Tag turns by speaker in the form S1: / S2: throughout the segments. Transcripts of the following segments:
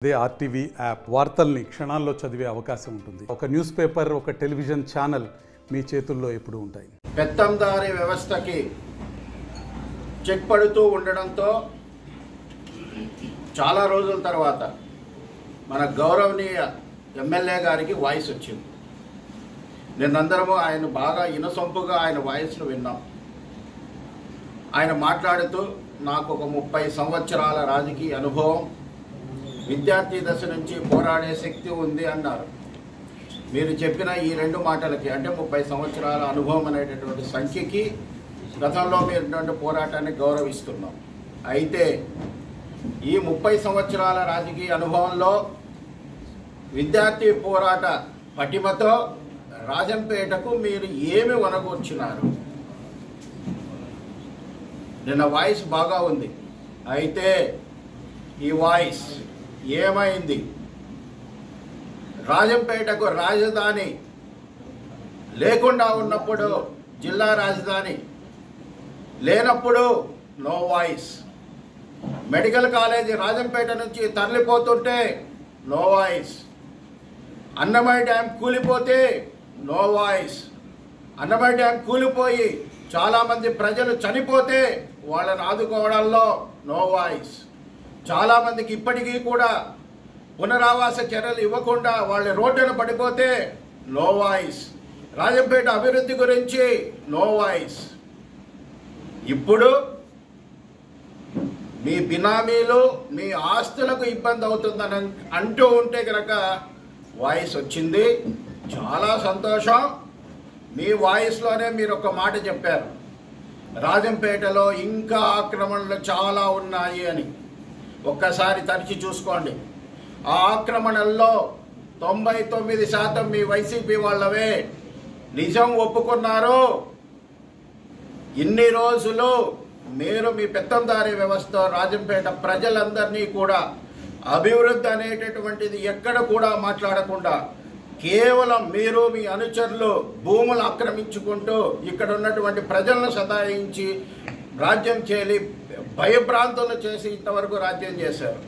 S1: అదే RTV app వార్తల్ని క్షణాల్లో చదివే అవకాశం ఉంటుంది. ఒక న్యూస్ పేపర్, ఒక టెలివిజన్ ఛానల్ మీ చేతుల్లో ఎప్పుడూ ఉంటాయి.
S2: పెత్తందారీ వ్యవస్థకి చెక్ పడుతూ ఉండడంతో చాలా రోజుల తర్వాత మన గౌరవనీయ ఎమ్మెల్యే గారికి వాయిస్ వచ్చింది. నిన్నందరము ఆయన బాగా ఇనసొంపుగా ఆయన వాయిస్ను విన్నాం. ఆయన మాట్లాడుతూ నాకు ఒక 30 సంవత్సరాల రాజకీయ అనుభవం, విద్యార్థి దశ నుంచి పోరాడే శక్తి ఉంది అన్నారు. మీరు చెప్పిన ఈ 2 మాటలకి, అంటే 30 సంవత్సరాల అనుభవం అనేటటువంటి సంఖ్యకి గతంలో మీరు పోరాటాన్ని గౌరవిస్తున్నాం. అయితే ఈ 30 సంవత్సరాల రాజకీయ అనుభవంలో విద్యార్థి పోరాట పటిమతో రాజంపేటకు మీరు ఏమి వనగూర్చినారు? నిన్న వాయిస్ బాగా ఉంది, అయితే ఈ వాయిస్ ఏమైంది? రాజంపేటకు రాజధాని లేకుండా ఉన్నప్పుడు, జిల్లా రాజధాని లేనప్పుడు no voice. Medical college Rajampet నుంచి తరలిపోతుంటే నో వాయిస్. అన్నమయ్య డ్యామ్ కూలిపోతే నో వాయిస్. అన్నమయ్య డ్యామ్ కూలిపోయి చాలామంది ప్రజలు చనిపోతే వాళ్ళని ఆదుకోవడంలో నో వాయిస్. చాలామందికి ఇప్పటికీ కూడా పునరావాస చర్యలు ఇవ్వకుండా వాళ్ళు రోడ్డున పడిపోతే నో వాయిస్. రాజంపేట అభివృద్ధి గురించి నో వాయిస్. ఇప్పుడు మీ బినామీలు, మీ ఆస్తులకు ఇబ్బంది అవుతుందని అంటూ ఉంటే కనుక వాయిస్ వచ్చింది. చాలా సంతోషం. మీ వాయిస్లోనే మీరు ఒక మాట చెప్పారు, రాజంపేటలో ఇంకా ఆక్రమణలు చాలా ఉన్నాయి అని. ఒక్కసారి తరిచి చూసుకోండి. ఆ ఆక్రమణల్లో 99% మీ వైసీపీ వాళ్ళవే. నిజం ఒప్పుకున్నారు. ఇన్ని రోజులు మీరు మీ పెత్తందారీ వ్యవస్థ రాజంపేట ప్రజలందరినీ కూడా అభివృద్ధి అనేటటువంటిది ఎక్కడ కూడా మాట్లాడకుండా కేవలం మీరు మీ అనుచరులు భూములు ఆక్రమించుకుంటూ ఇక్కడ ఉన్నటువంటి ప్రజలను సతాయించి రాజ్యం చేలి భయభ్రాంతులు చేసి ఇంతవరకు రాజ్యం చేశారు.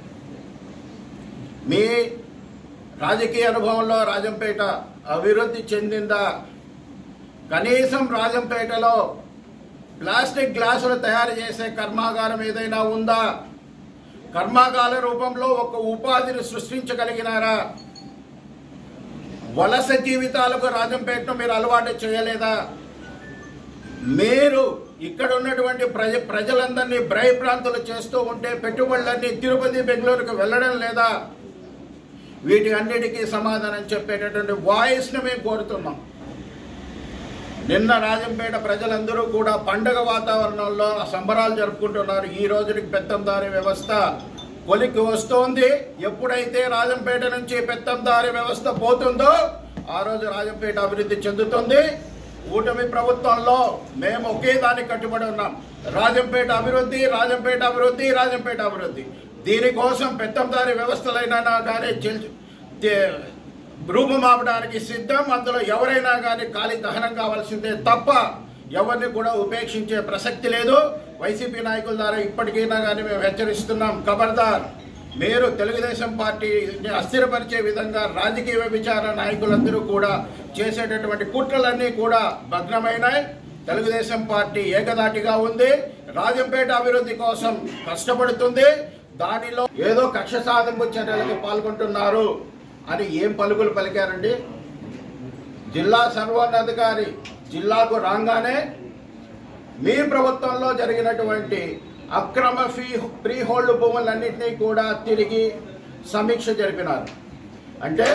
S2: మీ రాజకీయ అనుభవంలో రాజంపేట అభివృద్ధి చెందిందా? కనీసం రాజంపేటలో ప్లాస్టిక్ గ్లాసులు తయారు చేసే కర్మాగారం ఏదైనా ఉందా? కర్మాగార రూపంలో ఒక ఉపాధిని సృష్టించగలిగినారా? వలస జీవితాలకు రాజంపేటను మీరు అలవాటు చేయలేదా? మీరు ఇక్కడ ఉన్నటువంటి ప్రజలందరినీ భయభ్రాంతులు చేస్తూ ఉంటే పెట్టుబడులన్నీ తిరుపతి, బెంగళూరుకు వెళ్ళడం లేదా? వీటి అన్నిటికీ సమాధానం చెప్పేటటువంటి వాయిస్ను మేము కోరుతున్నాం. నిన్న రాజంపేట ప్రజలందరూ కూడా పండగ వాతావరణంలో సంబరాలు జరుపుకుంటున్నారు. ఈ రోజుకి పెత్తందారీ వ్యవస్థ కొలిక్కి వస్తోంది. ఎప్పుడైతే రాజంపేట నుంచి పెత్తందారీ వ్యవస్థ పోతుందో ఆ రోజు రాజంపేట అభివృద్ధి చెందుతుంది. కూటమి ప్రభుత్వంలో మేము ఒకే దానికి కట్టుబడి ఉన్నాం, రాజంపేట అభివృద్ధి, రాజంపేట అభివృద్ధి, రాజంపేట అభివృద్ధి. దీనికోసం పెత్తందారీ వ్యవస్థలైనా కానీ రూపుమాపడానికి సిద్ధం. అందులో ఎవరైనా కానీ ఖాళీ దహనం కావాల్సిందే తప్ప ఎవరిని కూడా ఉపేక్షించే ప్రసక్తి లేదు. వైసీపీ నాయకుల ద్వారా ఇప్పటికైనా కానీ మేము హెచ్చరిస్తున్నాం, ఖబర్దార్. మీరు తెలుగుదేశం పార్టీని అస్థిరపరిచే విధంగా రాజకీయ వ్యభిచార నాయకులందరూ కూడా చేసేటటువంటి కుట్రలన్నీ కూడా భగ్నమైనాయి. తెలుగుదేశం పార్టీ ఏకదాటిగా ఉంది, రాజంపేట అభివృద్ధి కోసం కష్టపడుతుంది. దానిలో ఏదో కక్ష సాధింపు చర్యలకు పాల్గొంటున్నారు అని ఏం పలుకులు పలికారండి? జిల్లా సర్వోన్నతాధికారి జిల్లాకు రాగానే మీ ప్రభుత్వంలో జరిగినటువంటి అక్రమ ఫ్రీ హోల్డ్ భూములన్నింటినీ కూడా తిరిగి సమీక్ష జరిపినారు. అంటే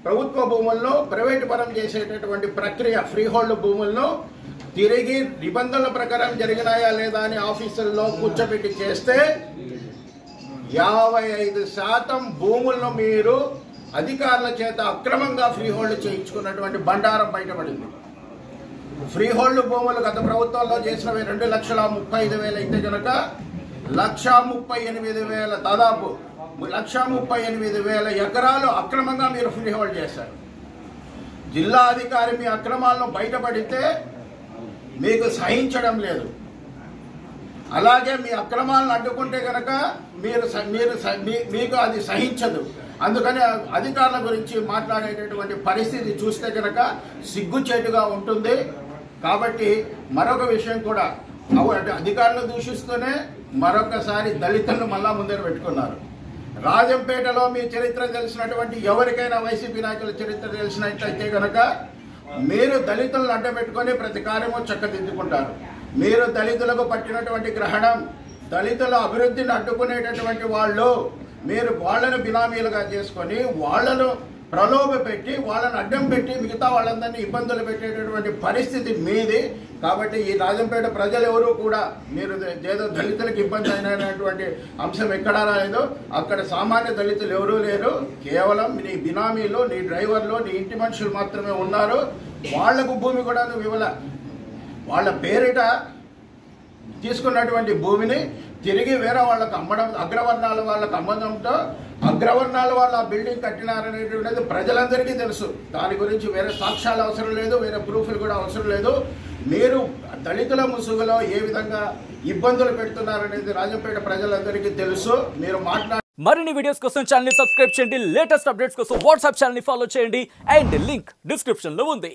S2: ప్రభుత్వ భూములను ప్రైవేటు పరం చేసేటటువంటి ప్రక్రియ, ఫ్రీ హోల్డ్ భూములను తిరిగి నిబంధనల ప్రకారం జరిగినాయా లేదా అని ఆఫీసుల్లో కూర్చోబెట్టి చేస్తే 55% భూములను మీరు అధికారుల చేత అక్రమంగా ఫ్రీ హోల్డ్ చేయించుకున్నటువంటి బండారం బయటపడింది. ఫ్రీ హోల్డ్ భూములు గత ప్రభుత్వంలో చేసినవి 2,35,000 అయితే కనుక 1,38,000, దాదాపు 1,38,000 ఎకరాలు అక్రమంగా మీరు ఫ్రీ హోల్డ్ చేశారు. జిల్లా అధికారి మీ అక్రమాలను బయటపడితే మీకు సహించడం లేదు. అలాగే మీ అక్రమాలను అడ్డుకుంటే కనుక మీకు అది సహించదు. అందుకని అధికారుల గురించి మాట్లాడేటటువంటి పరిస్థితి చూస్తే కనుక సిగ్గుచేటుగా ఉంటుంది. కాబట్టి మరొక విషయం కూడా, అధికారులను దూషిస్తూనే మరొకసారి దళితులను మళ్ళా ముందర పెట్టుకున్నారు. రాజంపేటలో మీ చరిత్ర తెలిసినటువంటి ఎవరికైనా వైసీపీ నాయకుల చరిత్ర తెలిసినట్లయితే కనుక మీరు దళితులను అడ్డపెట్టుకొని ప్రతి కార్యము చక్కదిద్దుకుంటారు. మీరు దళితులకు పట్టినటువంటి గ్రహణం, దళితుల అభివృద్ధిని అడ్డుకునేటటువంటి వాళ్ళు, మీరు వాళ్ళను బినామీలుగా చేసుకొని వాళ్ళను ప్రలోభ పెట్టి వాళ్ళని అడ్డం పెట్టి మిగతా వాళ్ళందరినీ ఇబ్బందులు పెట్టేటటువంటి పరిస్థితి మీది. కాబట్టి ఈ రాజంపేట ప్రజలు ఎవరు కూడా మీరు ఏదో దళితులకు ఇబ్బంది అయినటువంటి అంశం ఎక్కడా రాలేదు. అక్కడ సామాన్య దళితులు ఎవరూ లేరు. కేవలం నీ బినామీలు, నీ డ్రైవర్లు, నీ ఇంటి మనుషులు మాత్రమే ఉన్నారు. వాళ్లకు భూమి కూడా నువ్వు ఇవ్వాల. వాళ్ళ పేరిట తీసుకున్నటువంటి భూమిని తిరిగి వేరే వాళ్ళకు అమ్మడం, అగ్రవర్ణాల వాళ్ళకు అమ్మడంతో అగ్రవర్ణాల వాళ్ళు ఆ బిల్డింగ్ కట్టినారనేటువంటిది ప్రజలందరికీ తెలుసు. దాని గురించి వేరే సాక్ష్యాలు అవసరం లేదు, వేరే ప్రూఫ్లు కూడా అవసరం లేదు. మీరు దళితుల ముసుగులో ఏ విధంగా ఇబ్బందులు పెడుతున్నారనేది రాజంపేట ప్రజలందరికీ తెలుసు. మీరు
S3: మరిన్ని వీడియోస్ కోసం ఛానల్ ని సబ్స్క్రైబ్ చేయండి. లేటెస్ట్ అప్డేట్స్ కోసం వాట్సాప్ ఛానల్ ని ఫాలో చేయండి. అండ్ లింక్ డిస్క్రిప్షన్ లో ఉంది.